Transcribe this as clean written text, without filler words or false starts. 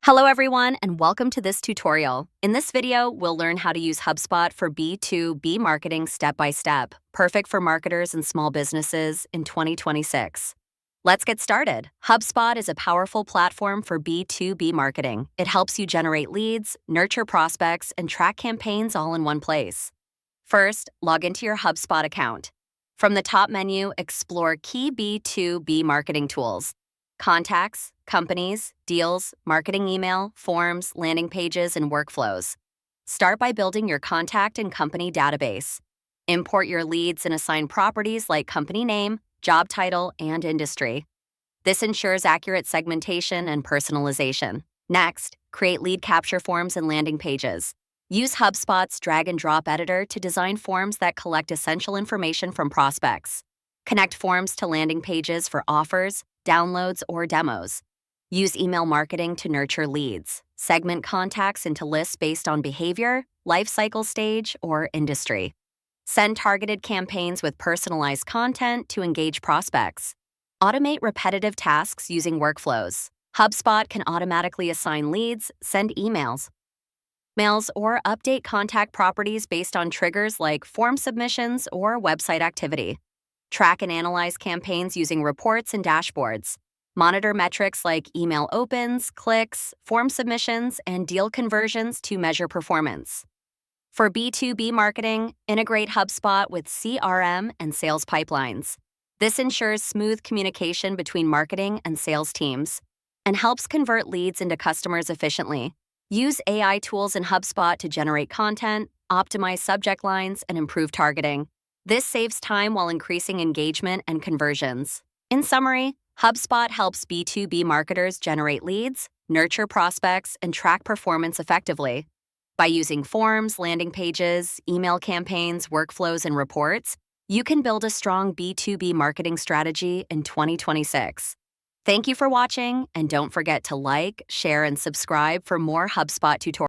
Hello everyone, and welcome to this tutorial. In this video, we'll learn how to use HubSpot for B2B marketing step by step, perfect for marketers and small businesses in 2026. Let's get started. HubSpot is a powerful platform for B2B marketing. It helps you generate leads, nurture prospects, and track campaigns all in one place. First, log into your HubSpot account. From the top menu, explore key B2B marketing tools: contacts, companies, deals, marketing email, forms, landing pages, and workflows. Start by building your contact and company database. Import your leads and assign properties like company name, job title, and industry. This ensures accurate segmentation and personalization. Next, create lead capture forms and landing pages. Use HubSpot's drag and drop editor to design forms that collect essential information from prospects. Connect forms to landing pages for offers, downloads, or demos. Use email marketing to nurture leads. Segment contacts into lists based on behavior, life cycle stage, or industry. Send targeted campaigns with personalized content to engage prospects. Automate repetitive tasks using workflows. HubSpot can automatically assign leads, send emails, or update contact properties based on triggers like form submissions or website activity. Track and analyze campaigns using reports and dashboards. Monitor metrics like email opens, clicks, form submissions, and deal conversions to measure performance. For B2B marketing, integrate HubSpot with CRM and sales pipelines. This ensures smooth communication between marketing and sales teams and helps convert leads into customers efficiently. Use AI tools in HubSpot to generate content, optimize subject lines, and improve targeting. This saves time while increasing engagement and conversions. In summary, HubSpot helps B2B marketers generate leads, nurture prospects, and track performance effectively. By using forms, landing pages, email campaigns, workflows, and reports, you can build a strong B2B marketing strategy in 2026. Thank you for watching, and don't forget to like, share, and subscribe for more HubSpot tutorials.